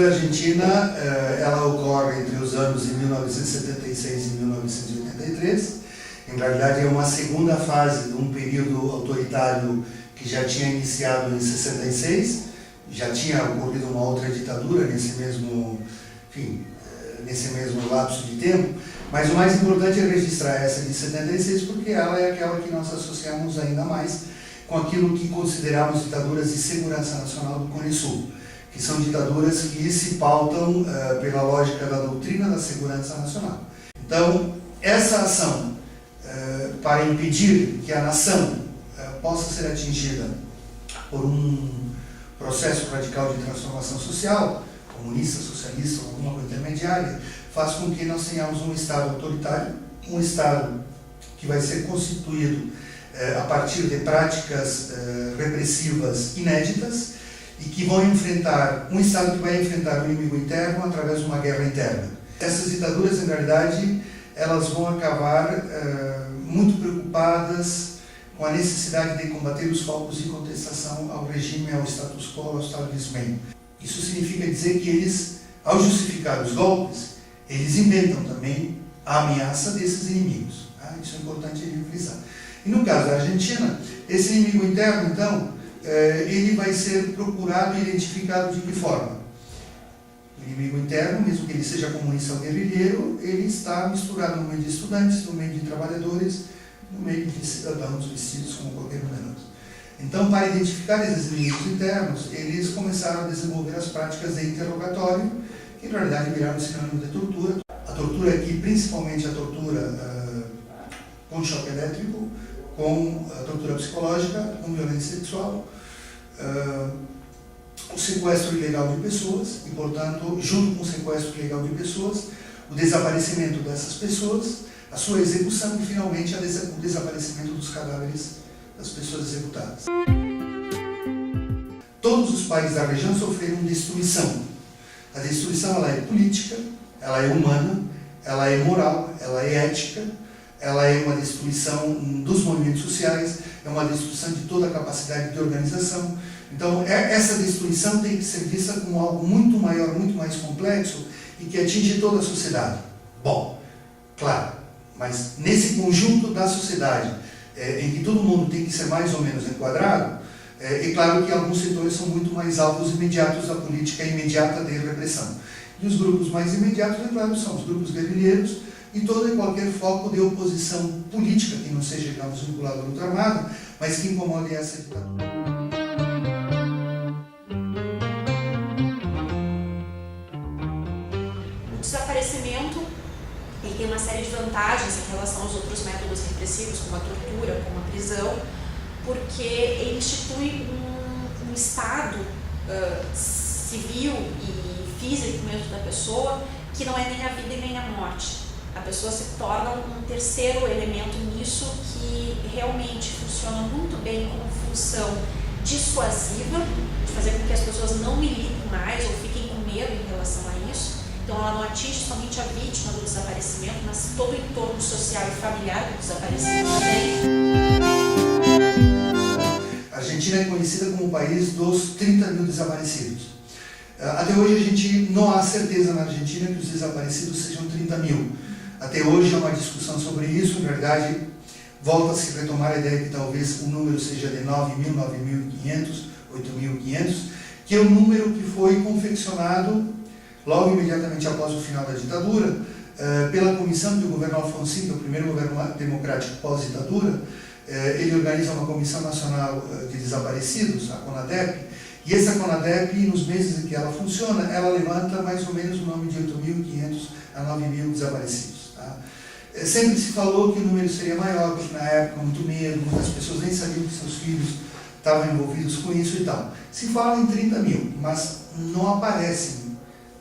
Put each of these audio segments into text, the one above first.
ditadura argentina, ela ocorre entre os anos de 1976 e 1983. Em realidade é uma segunda fase de um período autoritário que já tinha iniciado em 66, já tinha ocorrido uma outra ditadura nesse mesmo lapso de tempo, mas o mais importante é registrar essa de 76 porque ela é aquela que nós associamos ainda mais com aquilo que consideramos ditaduras de segurança nacional do Cone Sul, que são ditaduras que se pautam pela lógica da doutrina da segurança nacional. Então, essa ação para impedir que a nação possa ser atingida por um processo radical de transformação social, comunista, socialista ou alguma coisa intermediária, faz com que nós tenhamos um Estado autoritário, um Estado que vai ser constituído a partir de práticas repressivas inéditas e que vão enfrentar, um Estado que vai enfrentar o inimigo interno através de uma guerra interna. Essas ditaduras, em realidade, elas vão acabar muito preocupadas com a necessidade de combater os focos de contestação ao regime, ao status quo, ao establishment. Isso significa dizer que eles, ao justificar os golpes, eles inventam também a ameaça desses inimigos. Tá? Isso é importante frisar. E no caso da Argentina, esse inimigo interno, então, ele vai ser procurado e identificado de que forma? O inimigo interno, mesmo que ele seja comunista ou guerrilheiro, ele está misturado no meio de estudantes, no meio de trabalhadores, no meio de cidadãos vestidos como qualquer um de nós. Então, para identificar esses inimigos internos, eles começaram a desenvolver as práticas de interrogatório, que em realidade viraram sinônimo de tortura. A tortura aqui, principalmente a tortura com choque elétrico, com a tortura psicológica, com violência sexual, o sequestro ilegal de pessoas e, portanto, junto com o sequestro ilegal de pessoas, o desaparecimento dessas pessoas, a sua execução e, finalmente, o desaparecimento dos cadáveres das pessoas executadas. Todos os países da região sofreram destruição. A destruição ela é política, ela é humana, ela é moral, ela é ética, ela é uma destruição dos movimentos sociais, é uma destruição de toda a capacidade de organização. Então, essa destruição tem que ser vista como algo muito maior, muito mais complexo e que atinge toda a sociedade. Bom, claro, mas nesse conjunto da sociedade, em que todo mundo tem que ser mais ou menos enquadrado, é claro que alguns setores são muito mais alvos imediatos da política imediata de repressão. E os grupos mais imediatos, é claro, são os grupos guerrilheiros e todo e qualquer foco de oposição política que não seja, digamos, vinculado à luta armada, mas que incomode essa ditadura. O desaparecimento ele tem uma série de vantagens em relação aos outros métodos repressivos, como a tortura, como a prisão, porque ele institui um estado civil e físico mesmo da pessoa que não é nem a vida e nem a morte. A pessoa se torna um terceiro elemento nisso que realmente funciona muito bem como função dissuasiva, de fazer com que as pessoas não militem mais ou fiquem com medo em relação a isso. Então ela não atinge somente a vítima do desaparecimento, mas todo o entorno social e familiar do desaparecimento também. A Argentina é conhecida como o país dos 30 mil desaparecidos. Até hoje a gente não há certeza na Argentina que os desaparecidos sejam 30 mil. Até hoje há uma discussão sobre isso, na verdade volta-se a retomar a ideia que talvez o número seja de 9.000, 9.500, 8.500, que é o número que foi confeccionado logo imediatamente após o final da ditadura, pela comissão do governo Alfonsín, que é o primeiro governo democrático pós-ditadura. Ele organiza uma Comissão Nacional de Desaparecidos, a CONADEP, e essa CONADEP, nos meses em que ela funciona, ela levanta mais ou menos o nome de 8.500 a 9.000 desaparecidos. Tá? Sempre se falou que o número seria maior, porque na época muito medo, muitas pessoas nem sabiam que seus filhos estavam envolvidos com isso e tal. Se fala em 30 mil, mas não aparecem.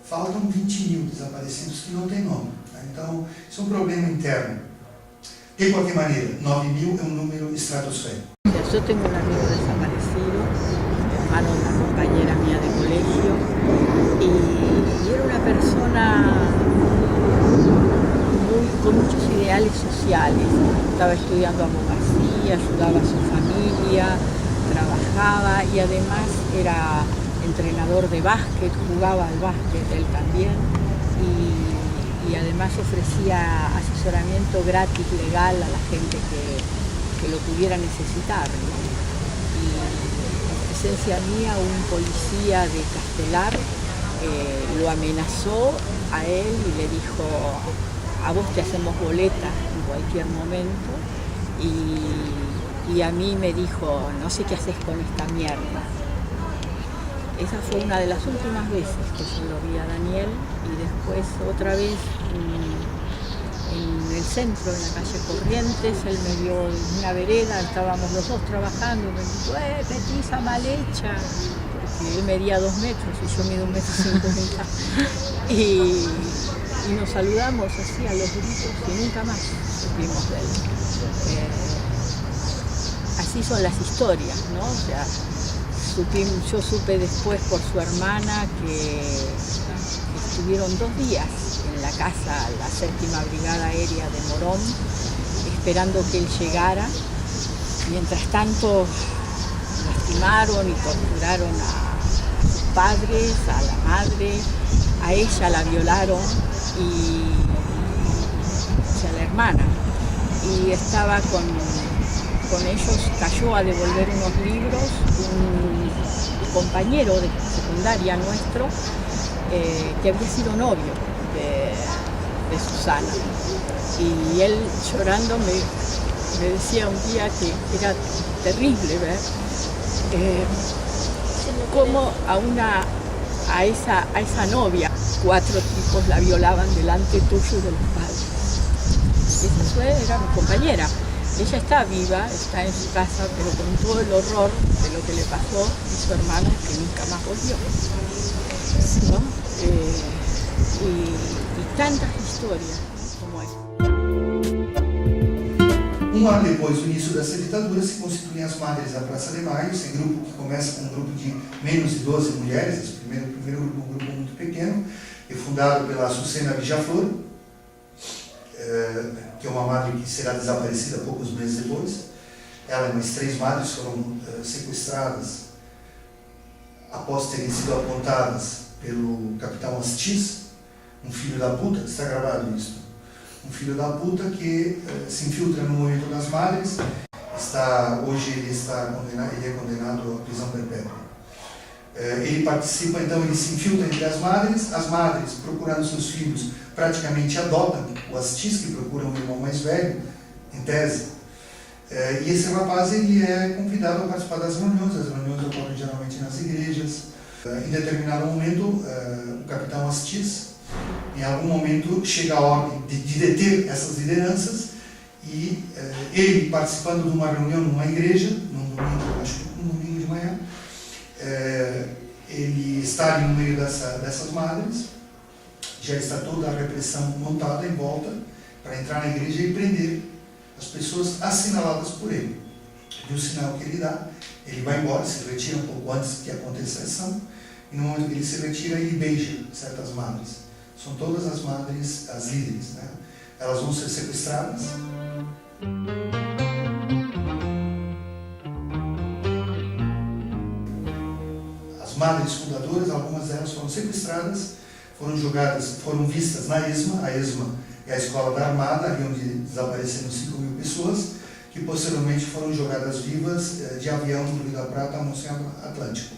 Faltam 20 mil desaparecidos que não têm nome. Tá? Então, isso é um problema interno. De qualquer maneira, 9.000 é um número estratosférico. Eu tenho um amigo desaparecido, hermano de una compañera mía de colegio, y era una persona con muchos ideales sociales. Estaba estudiando abogacía, ayudaba a su familia, trabajaba y además era entrenador de básquet, jugaba al básquet él también y además ofrecía asesoramiento gratis legal a la gente que lo pudiera necesitar, ¿no? Y en presencia mía un policía de Castelar lo amenazó a él y le dijo: a vos te hacemos boleta en cualquier momento, y a mí me dijo: no sé qué haces con esta mierda. Esa fue una de las últimas veces que yo lo vi a Daniel, y después otra vez en el centro, en la calle Corrientes, él me vio en una vereda, estábamos los dos trabajando, y me dijo: petiza mal hecha, porque él medía 2 metros y yo mido 1,50 m. Y nos saludamos así a los gritos y nunca más supimos de él. Así son las historias, ¿no? O sea, yo supe después por su hermana que estuvieron 2 días en la casa, la 7ª Brigada Aérea de Morón, esperando que él llegara. Mientras tanto, lastimaron y torturaron a sus padres, a la madre, a ella la violaron, o sea, la hermana. Y estaba con ellos, cayó a devolver unos libros un compañero de secundaria nuestro que había sido novio de Susana. Y él llorando me decía un día que era terrible ver cómo a esa novia 4 tipos la violaban delante tuyo y de los padres. Esa era mi compañera. Ella está viva, está en su casa, pero con todo el horror de lo que le pasó a su hermano, que nunca más volvió, ¿no? Y tantas historias, ¿no? Como esta. Um ano depois do início dessa ditadura, se constituem as Madres da Praça de Maio, esse grupo que começa com um grupo de menos de 12 mulheres, esse primeiro grupo, um grupo muito pequeno, é fundado pela Açucena Villaflor, que é uma madre que será desaparecida poucos meses depois. Ela e mais 3 madres foram sequestradas após terem sido apontadas pelo capitão Astiz, um filho da puta, está gravado isso, um filho da puta que se infiltra no movimento das madres. Hoje ele é condenado à prisão perpétua. Ele participa, então ele se infiltra entre as madres procurando seus filhos praticamente adotam o Astiz, que procura um irmão mais velho, em tese. E esse rapaz ele é convidado a participar das reuniões. As reuniões ocorrem geralmente nas igrejas. Em determinado momento, o capitão Astiz, em algum momento, chega a ordem de deter essas lideranças, e ele, participando de uma reunião numa igreja, num domingo, acho que um domingo de manhã, ele está ali no meio dessas madres. Já está toda a repressão montada em volta para entrar na igreja e prender as pessoas assinaladas por ele. E o sinal que ele dá, ele vai embora, se retira um pouco antes que aconteça a ação, e no momento que ele se retira, ele beija certas madres. São todas as madres, as líderes, né? Elas vão ser sequestradas. As madres fundadoras, algumas delas foram sequestradas, foram vistas na ESMA. A ESMA é a Escola da Armada, ali onde desapareceram 5.000 pessoas, que posteriormente foram jogadas vivas de avião do Rio da Prata ao Oceano Atlântico.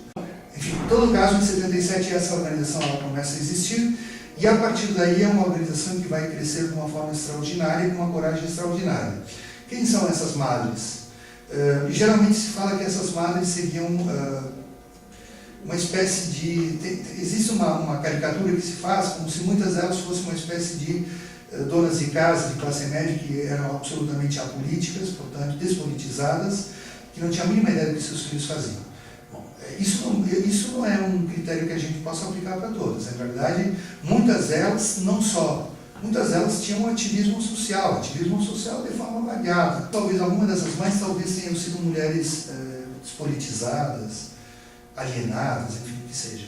Enfim, em todo caso, em 77 essa organização ela começa a existir, e a partir daí é uma organização que vai crescer de uma forma extraordinária e com uma coragem extraordinária. Quem são essas madres? Geralmente se fala que essas madres seriam uma espécie de... Existe uma caricatura que se faz como se muitas delas fossem uma espécie de donas de casa, de classe média, que eram absolutamente apolíticas, portanto despolitizadas, que não tinham a mínima ideia do que seus filhos faziam. Bom, isso não é um critério que a gente possa aplicar para todas. Na verdade, muitas delas tinham um ativismo social de forma variada. Talvez alguma dessas mães tenham sido mulheres despolitizadas, alienadas, enfim, o que seja.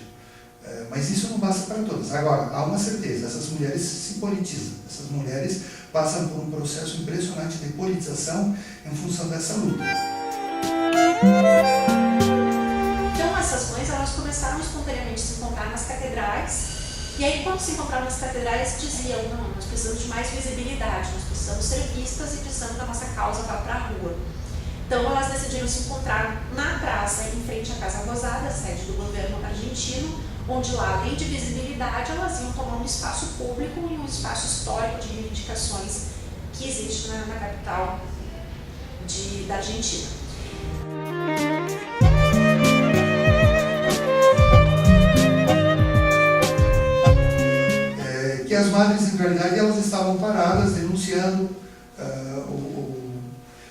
Mas isso não basta para todas. Agora, há uma certeza, essas mulheres se politizam, essas mulheres passam por um processo impressionante de politização em função dessa luta. Então essas mães, elas elas começaram espontaneamente a se encontrar nas catedrais. E aí, quando se encontravam nas catedrais, diziam: não, nós precisamos de mais visibilidade, nós precisamos ser vistas e precisamos da nossa causa para a rua. Então, elas decidiram se encontrar na praça, em frente à Casa Rosada, sede do governo argentino, onde lá, além de visibilidade, elas iam tomar um espaço público e um espaço histórico de reivindicações que existe na capital da Argentina. Que as madres, em realidade, elas estavam paradas, denunciando,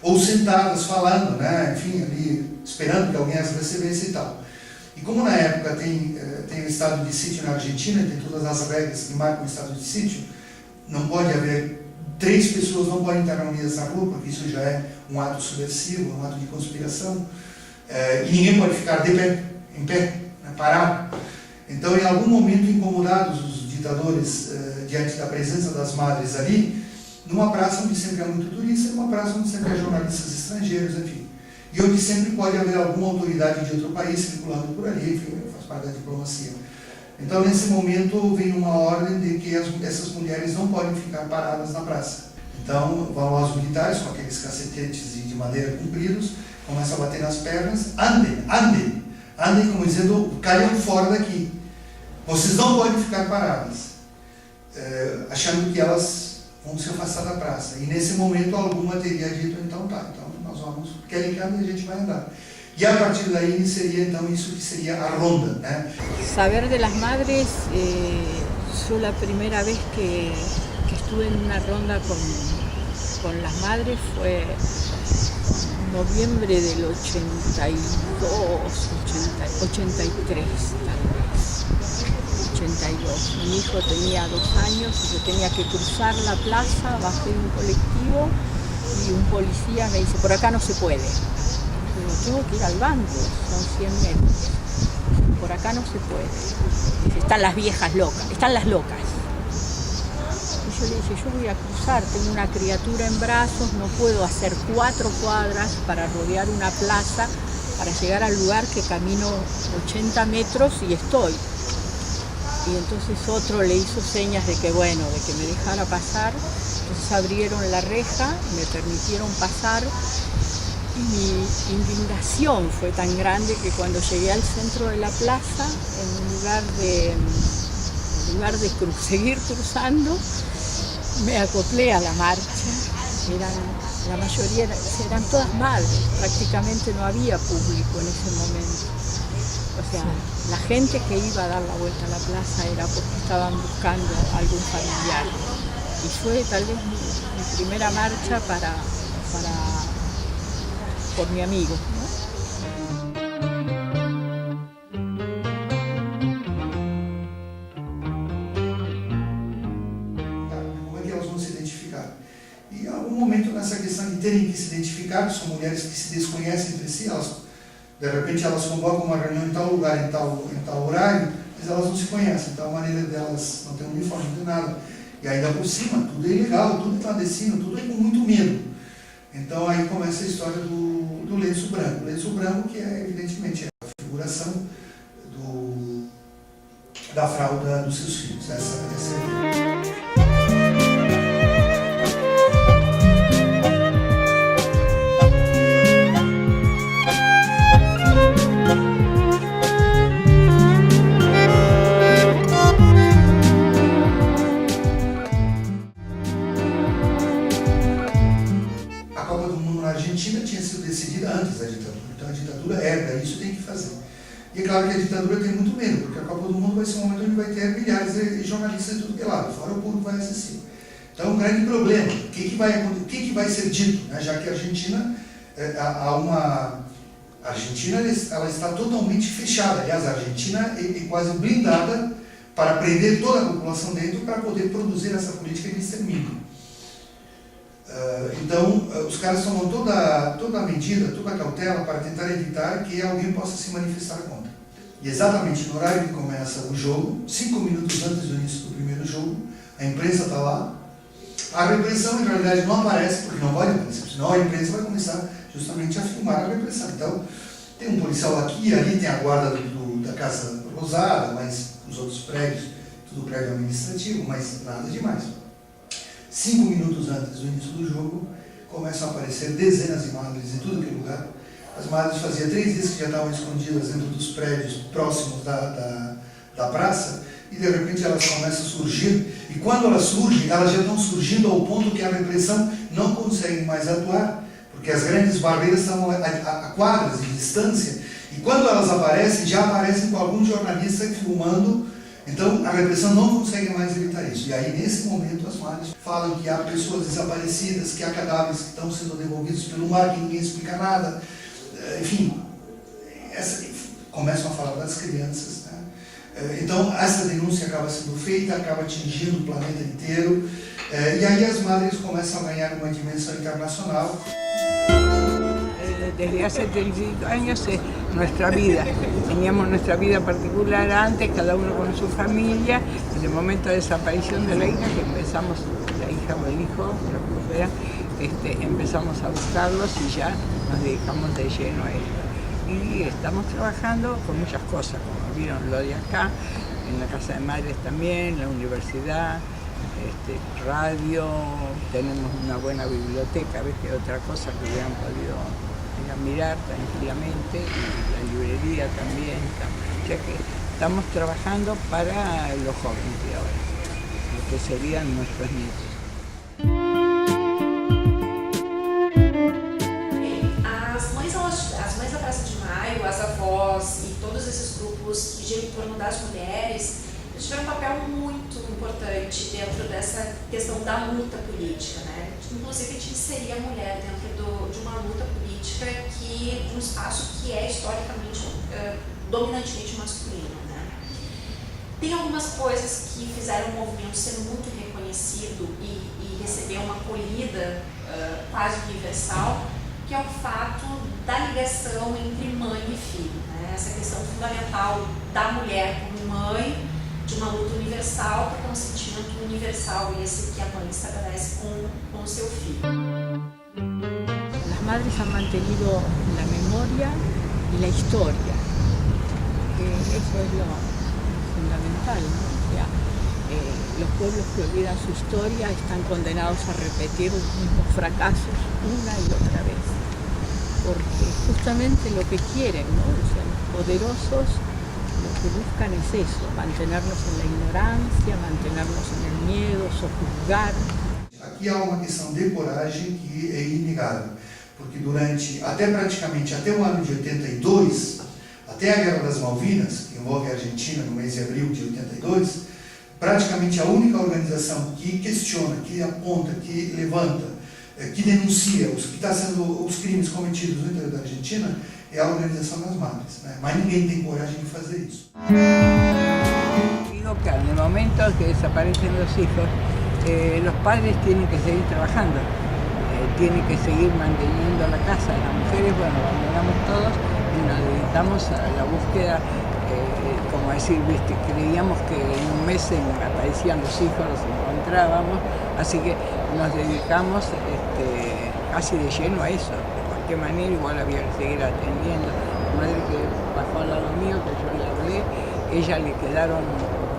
ou sentadas, falando, né? Enfim, ali, esperando que alguém as recebesse e tal. E como na época tem o estado de sítio na Argentina, tem todas as regras que marcam o estado de sítio, não pode haver, 3 pessoas não podem estar reunidas na rua, porque isso já é um ato subversivo, um ato de conspiração, e ninguém pode ficar de pé, em pé, né, parado. Então, em algum momento, incomodados os ditadores diante da presença das madres ali, numa praça onde sempre há muito turista, numa praça onde sempre há jornalistas estrangeiros, enfim. E onde sempre pode haver alguma autoridade de outro país circulando por ali, enfim, faz parte da diplomacia. Então, nesse momento, vem uma ordem de que essas mulheres não podem ficar paradas na praça. Então, vão lá os militares com aqueles cacetetes de madeira compridos, começam a bater nas pernas: andem, andem, andem, como dizendo, caiam fora daqui. Vocês não podem ficar paradas. Achando que elas vão se afastar da praça. E nesse momento alguma teria dito: então tá, então nós vamos, querem que ande, a gente vai andar. E a partir daí seria então isso que seria a ronda, né? Saber de las madres, yo la primera vez que estuve en una ronda con las madres fue en noviembre del 82, 83 tal vez. 82. Mi hijo tenía 2 años y yo tenía que cruzar la plaza, bajé de un colectivo y un policía me dice: por acá no se puede. Digo: tengo que ir al banco, son 100 metros. Por acá no se puede. Dice: están las viejas locas, están las locas. Y yo le dije: yo voy a cruzar, tengo una criatura en brazos, no puedo hacer 4 cuadras para rodear una plaza, para llegar al lugar que camino 80 metros y estoy. Y entonces otro le hizo señas de que bueno, de que me dejara pasar. Entonces abrieron la reja, me permitieron pasar y mi indignación fue tan grande que cuando llegué al centro de la plaza, en lugar de seguir cruzando, me acoplé a la marcha. La mayoría eran todas madres, prácticamente no había público en ese momento. O sea, la gente que iba a dar la vuelta a la plaza era porque estaban buscando algún familiar. Y fue tal vez mi primera marcha por mi amigo, ¿no? Como é que elas vão se identificar? E em algum momento nessa questão de terem que se identificar, são mulheres que se desconhecem entre si, de repente elas convocam uma reunião em tal lugar, em tal horário, mas elas não se conhecem, então a maneira delas não tem uniforme, não tem nada. E ainda por cima, tudo é ilegal, tudo é clandestino, tudo é com muito medo. Então aí começa a história do lenço branco. O lenço branco que é, evidentemente, a figuração da fralda dos seus filhos. Essa é antes da ditadura. Então a ditadura herda isso, tem que fazer. E é claro que a ditadura tem muito medo, porque a Copa do Mundo vai ser um momento onde vai ter milhares de jornalistas de tudo que é lado, fora o público vai assistir. Então é um grande problema. O que vai ser dito? Né? Já que a Argentina, a Argentina ela está totalmente fechada. Aliás, a Argentina é quase blindada para prender toda a população dentro para poder produzir essa política de extermínio. Então, os caras tomam toda a medida, toda a cautela para tentar evitar que alguém possa se manifestar contra. E exatamente no horário que começa o jogo, 5 minutos antes do início do primeiro jogo, a imprensa está lá. A repressão, em realidade, não aparece, porque não pode aparecer, senão a imprensa vai começar justamente a filmar a repressão. Então, tem um policial aqui, ali tem a guarda da Casa Rosada, mas os outros prédios, tudo prédio administrativo, mas nada demais. 5 minutos antes do início do jogo, começam a aparecer dezenas de madres em tudo que é lugar. As madres fazia 3 dias que já estavam escondidas dentro dos prédios próximos da praça, e de repente elas começam a surgir, e quando elas surgem, elas já estão surgindo ao ponto que a repressão não consegue mais atuar, porque as grandes barreiras estão a quadras de distância, e quando elas aparecem, já aparecem com algum jornalista filmando, então a repressão não consegue mais evitar isso. E aí, nesse momento, as madres falam que há pessoas desaparecidas, que há cadáveres que estão sendo devolvidos pelo mar, que ninguém explica nada, enfim, começam a falar das crianças, né? Então, essa denúncia acaba sendo feita, acaba atingindo o planeta inteiro, y ahí las madres comienzan a ganar una dimensión internacional. Desde hace 35 años es nuestra vida. Teníamos nuestra vida particular antes, cada uno con su familia. En el momento de desaparición de la hija, que empezamos, la hija o el hijo, lo que fuera, empezamos a buscarlos y ya nos dedicamos de lleno a esto. Y estamos trabajando con muchas cosas, como vieron lo de acá, en la Casa de Madres también, la universidad, radio, tenemos una buena biblioteca, ¿ves? Que otra cosa que hubieran podido ir a mirar tranquilamente, y la librería también, o sea que estamos trabajando para los jóvenes de ahora, lo que serían nuestros nietos. As mães da Praça de Maio, as avós e todos esses grupos que giram em torno das mulheres tiveram um papel muito importante dentro dessa questão da luta política, né? Inclusive de inserir a mulher dentro de uma luta política de um espaço que é historicamente dominantemente masculino, né? Tem algumas coisas que fizeram o movimento ser muito reconhecido e receber uma acolhida quase universal, que é o fato da ligação entre mãe e filho, né? Essa questão fundamental da mulher como mãe, de uma luta universal, porque é um sentimento universal esse que a mãe estabelece com o seu filho. Las madres han mantenido la memoria y la historia, eso es lo fundamental, ¿no? O sea, los pueblos que olvidan su historia están condenados a repetir los mismos fracasos una y otra vez, porque justamente lo que quieren, ¿no? O sea, los poderosos lo que buscan es eso, mantenernos en la ignorancia, mantenernos en el miedo, sojuzgar. Aqui há uma questão de coragem que é inegável, porque praticamente até o ano de 82, até a Guerra das Malvinas, que envolve a Argentina no mês de abril de 82, praticamente a única organização que questiona, que aponta, que levanta, que denuncia os crimes cometidos no interior da Argentina é a Organização das Madres, né? Mas ninguém tem coragem de fazer isso. Digo que en el momento que desaparecen los hijos, los padres tienen que seguir trabajando, tienen que seguir manteniendo la casa. Las mujeres, bueno, abandonamos todos y nos dedicamos a la búsqueda, como decir, ¿viste? Creíamos que en un mes aparecían los hijos, los encontrábamos, así que nos dedicamos casi de lleno a eso. De cualquier manera igual había que seguir atendiendo. La madre que bajó al lado mío, que yo le hablé, ella le quedaron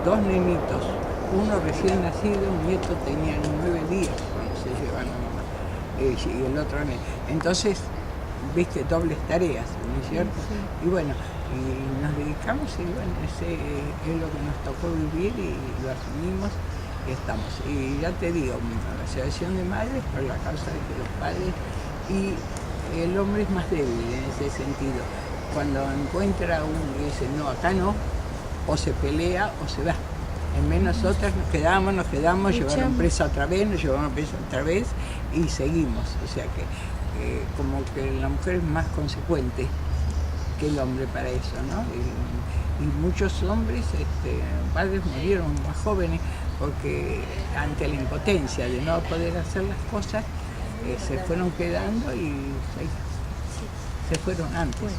2 nenitos, uno recién nacido, un nieto tenía 9 días cuando se llevaron a mamá, y el otro nene. Entonces, viste, dobles tareas, ¿no es cierto? Sí. Y bueno, y nos dedicamos y bueno, ese es lo que nos tocó vivir y lo asumimos y estamos. Y ya te digo, la Asociación de Madres por la causa de que los padres y el hombre es más débil en ese sentido. Cuando encuentra uno y dice no, acá no, o se pelea o se va. En vez nosotras nos quedamos, llevaron presa otra vez, nos llevaron presa otra vez y seguimos. O sea que como que la mujer es más consecuente que el hombre para eso, ¿no? Y muchos hombres, padres murieron más jóvenes porque ante la impotencia de no poder hacer las cosas, se fueron quedando y se fueron antes.